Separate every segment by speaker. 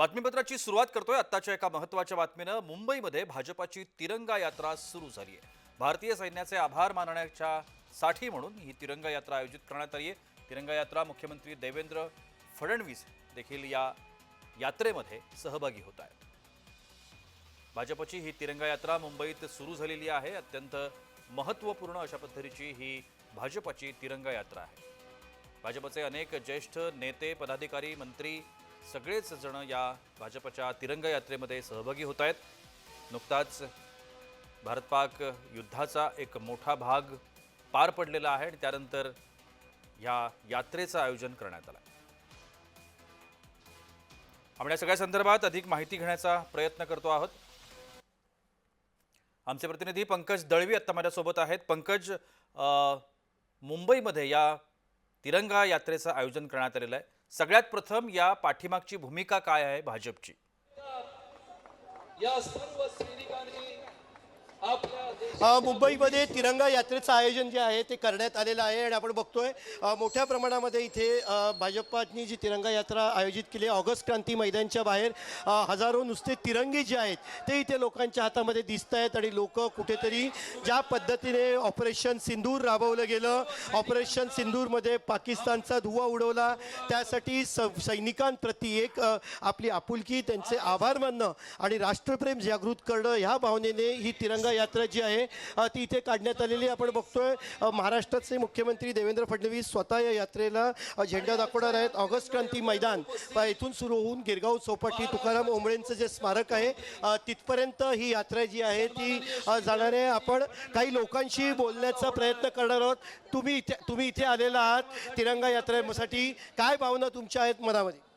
Speaker 1: बातमीपत्राची सुरुवात करतोय आत्ताच्या एका महत्त्वाच्या बातमीनं। मुंबईमध्ये भाजपाची तिरंगा यात्रा सुरू झाली आहे। भारतीय सैन्याचे आभार मानण्याच्या साठी म्हणून ही तिरंगा यात्रा आयोजित करण्यात आली आहे। तिरंगा यात्रा मुख्यमंत्री देवेंद्र फडणवीस देखील या यात्रेमध्ये सहभागी होत आहेत। भाजपची ही तिरंगा यात्रा मुंबईत सुरू झालेली आहे। अत्यंत महत्त्वपूर्ण अशा पद्धतीची ही भाजपची तिरंगा यात्रा आहे। भाजपचे अनेक ज्येष्ठ नेते, पदाधिकारी, मंत्री सगळेच जण या भाजपच्या तिरंगा यात्रेमध्ये सहभागी होत आहेत। नुकताच भारत-पाक युद्धाचा एक मोठा भाग पार पडलेला आहे आणि त्यानंतर या यात्रेचं आयोजन करण्यात आलं। आपण या सगळ्या संदर्भात अधिक माहिती घेण्याचा प्रयत्न करतो आहोत। आमचे प्रतिनिधी पंकज दळवी आता माझ्यासोबत आहेत। पंकज, मुंबईमध्ये या तिरंगा यात्रेचं आयोजन करण्यात आलेलं आहे। सगळ्यात प्रथम या पाठीमागची भूमिका काय आहे भाजपची?
Speaker 2: या सर्व सैनिकांनी
Speaker 3: मुंबईमध्ये तिरंगा यात्रेचं आयोजन जे आहे ते करण्यात आलेलं आहे आणि आपण बघतोय मोठ्या प्रमाणामध्ये इथे भाजपाने जी तिरंगा यात्रा आयोजित केली आहे, ऑगस्ट क्रांती मैदानच्या बाहेर हजारो नुसते तिरंगे जे आहेत ते इथे लोकांच्या हातामध्ये दिसत आहेत आणि लोक कुठेतरी ज्या पद्धतीने ऑपरेशन सिंदूर राबवलं गेलं, ऑपरेशन सिंदूरमध्ये पाकिस्तानचा धुव्वा उडवला, त्यासाठी सैनिकांप्रती एक आपली आपुलकी, त्यांचे आभार मानणं आणि राष्ट्रप्रेम जागृत करणं ह्या भावनेने ही तिरंगा यात्रा जी आहे ती इथे काढण्यात आलेली। आपण बघतोय महाराष्ट्राचे मुख्यमंत्री देवेंद्र फडणवीस स्वतः या यात्रेला झेंडा दाखवणार आहेत। ऑगस्ट क्रांती मैदान इथून सुरू होऊन गिरगाव चौपाटी तुकाराम ओंबळेंचं जे स्मारक आहे तिथपर्यंत ही यात्रा जी आहे ती जाणार आहे। आपण काही लोकांशी बोलण्याचा प्रयत्न करणार आहोत। तुम्ही इथे आलेला आहात तिरंगा यात्रेसाठी, काय भावना तुमच्या आहेत मनामध्ये?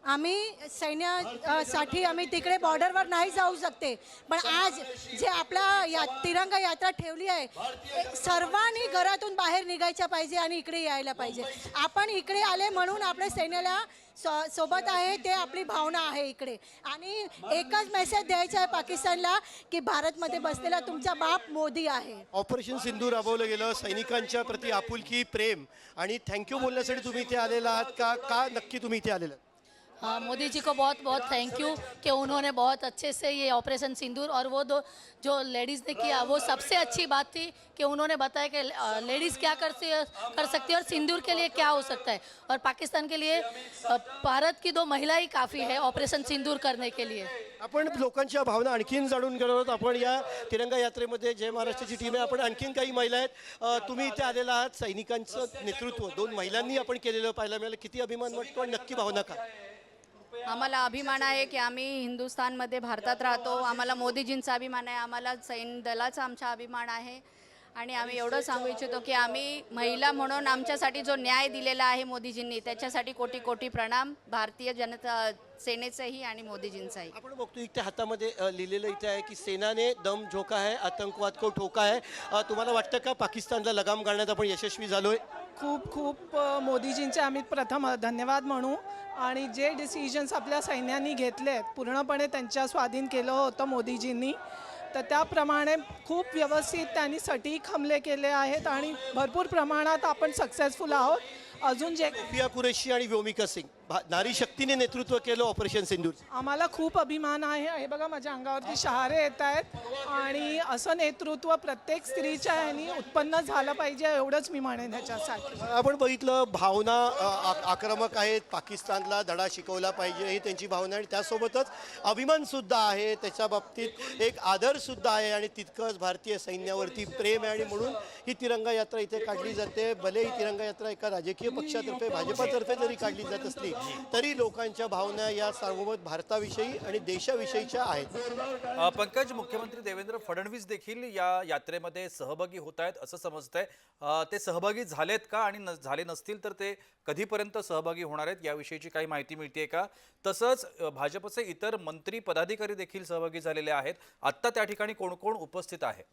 Speaker 4: आम्ही सैन्यासाठी आम्ही तिकडे बॉर्डरवर नाही जाऊ शकते, पण आज जे आपला तिरंगा यात्रा ठेवली आहे सर्वांनी घरातून बाहेर निघायच्या पाहिजे आणि इकडे यायला पाहिजे। आपण इकडे आले म्हणून आपल्या सैन्याला सोबत आहे, ते आपली भावना आहे इकडे। आणि एकच मेसेज द्यायचा आहे पाकिस्तानला की भारतमध्ये बसलेला तुमचा बाप मोदी आहे।
Speaker 3: ऑपरेशन सिंधू राबवलं गेलं, सैनिकांच्या प्रती आपुलकी, प्रेम आणि थँक्यू बोलण्यासाठी तुम्ही इथे आलेला आहात का नक्की तुम्ही इथे आलेला?
Speaker 5: हाँ, मोदी जी को बहुत बहुत थैंक यू कि उन्होंने बहुत अच्छे से ये ऑपरेशन सिंदूर और वो दो जो लेडीज़ ने किया वो सबसे अच्छी बात थी कि उन्होंने बताया कि लेडीज़ क्या कर सकती है और सिंदूर के लिए क्या हो सकता है, और पाकिस्तान के लिए भारत की 2 महिला ही काफ़ी है ऑपरेशन सिंदूर करने के लिए।
Speaker 3: आपण लोकांच्या भावना आणखीन जाणून घेणार आहोत। आपण या तिरंगा यात्रेमध्ये जय महाराष्ट्राची टीम आहे, आपण आणखीन काही महिला आहेत। तुम्ही इथे आलेला आहात, सैनिकांचं नेतृत्व 2 महिलांनी आपण केलेलं पाहायला मिळालं, किती अभिमान वाटतो आणि नक्की भावना काय?
Speaker 6: आम्हाला अभिमान आहे की आम्ही हिंदुस्थानमध्ये भारतात राहतो, आम्हाला मोदीजींचा अभिमान आहे, आम्हाला सैन्य दलाचा आमचा अभिमान आहे आणि आम्ही एवढं सांगू इच्छितो की आम्ही महिला म्हणून आमच्यासाठी जो न्याय दिलेला आहे मोदीजींनी त्याच्यासाठी कोटी कोटी प्रणाम भारतीय जनता सेनेचंही आणि मोदीजींचाही।
Speaker 3: आपण बघतो इथे हातामध्ये लिहिलेलं इथे आहे की सेनाने दम झोका है, आतंकवाद को ठोका है। तुम्हाला वाटतं का पाकिस्तानला लगाम घालण्यात आपण यशस्वी झालोय?
Speaker 7: खूप खूप मोदीजींचे आम्ही प्रथम धन्यवाद म्हणू आणि जे डिसिजन्स आपल्या सैन्याने घेतलेत पूर्णपणे त्यांच्या स्वाधीन केलं होतं मोदीजींनी, तर त्याप्रमाणे खूप व्यवस्थित त्यांनी सटीक हमले केले आहेत आणि भरपूर प्रमाणात आपण सक्सेसफुल आहोत। अजून जे
Speaker 3: सोफिया कुरेशी आणि व्योमिका सिंग नारी शक्तीने नेतृत्व केलं ऑपरेशन सिंदूर,
Speaker 7: आम्हाला खूप अभिमान आहे। हे बघा माझ्या अंगावरती शहारे येत आहेत आणि असं नेतृत्व प्रत्येक स्त्रीच्या ह्यानी उत्पन्न झालं पाहिजे एवढंच मी म्हणेन ह्याच्यासाठी।
Speaker 3: आपण बघितलं भावना आक्रमक आहेत, पाकिस्तानला धडा शिकवला पाहिजे ही त्यांची भावना आणि त्यासोबतच अभिमान सुद्धा आहे, त्याच्या बाबतीत एक आदर सुद्धा आहे आणि तितकंच भारतीय सैन्यावरती प्रेम आहे आणि म्हणून ही तिरंगा यात्रा इथे काढली जाते। भले ही तिरंगा यात्रा एका राजकीय पक्षातर्फे भाजपातर्फे जरी काढली जात असली तरी लोकांच्या भावना या सार्वभौम भारताविषयी आणि देशाविषयीच्या आहेत।
Speaker 1: पंकज, मुख्यमंत्री देवेंद्र फडणवीस देखील या यात्रेमध्ये सहभागी होत आहेत असं समजतंय। ते सहभागी झालेत का आणि झाले नसतील तर ते कधीपर्यंत सहभागी होणार आहेत याविषयीची काही माहिती मिळते का? तसंच भाजपचे इतर मंत्री, पदाधिकारी देखील सहभागी झालेले आहेत। आत्ता त्या ठिकाणी कोण कोण उपस्थित आहे?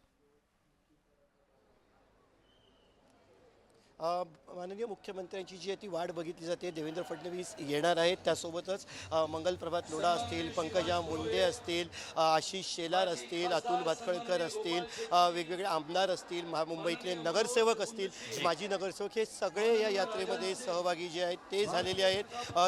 Speaker 3: माननीय मुख्यमंत्र्यांची जी आहे ती वाट बघितली जाते. देवेंद्र फडणवीस येणार आहेत, त्यासोबतच मंगलप्रभात लोढा असतील, पंकजा मुंडे असतील, आशिष शेलार असतील, अतुल भातखळकर असतील, वेगवेगळे आमदार असतील, मुंबईतले नगरसेवक असतील, माजी नगरसेवक, हे सगळे या यात्रेमध्ये सहभागी जे आहेत ते झालेले आहेत.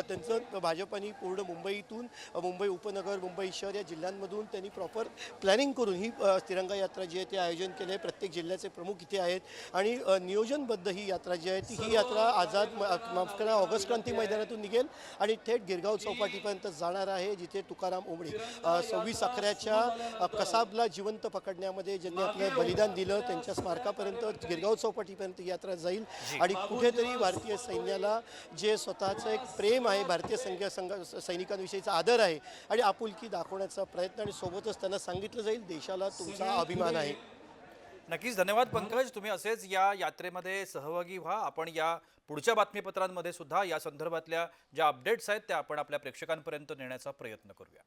Speaker 3: त्यांचं भाजपाने पूर्ण मुंबईतून मुंबई उपनगर, मुंबई शहर या जिल्ह्यांमधून त्यांनी प्रॉपर प्लॅनिंग करून ही तिरंगा यात्रा जी आहे ते आयोजन केले आहे. प्रत्येक जिल्ह्याचे प्रमुख इथे आहेत आणि नियोजनबद्ध ही यात्रा जी आहे ही यात्रा माफ करा ऑगस्ट क्रांती मैदानातून निघेल आणि थेट गिरगाव चौपाटीपर्यंत जाणार आहे, जिथे तुकाराम ओंबळे 26 अकराच्या कसाबला जिवंत पकडण्यामध्ये ज्यांनी आपलं बलिदान दिलं त्यांच्या स्मारकापर्यंत गिरगाव चौपाटीपर्यंत ही यात्रा जाईल. आणि कुठेतरी भारतीय सैन्याला जे स्वतःचं एक प्रेम आहे, भारतीय सैनिकांविषयीचा आदर आहे आणि आपुलकी दाखवण्याचा प्रयत्न, आणि सोबतच त्यांना सांगितलं जाईल देशाला तुमचा अभिमान आहे.
Speaker 1: नक्कीच धन्यवाद पंकज. तुम्ही असेच या यात्रेमध्ये सहभागी व्हा. आपण या पुढच्या बातमीपत्रांमध्ये सुद्धा या संदर्भातल्या ज्या अपडेट्स आहेत त्या आपण आपल्या प्रेक्षकांपर्यंत नेण्याचा प्रयत्न करूया.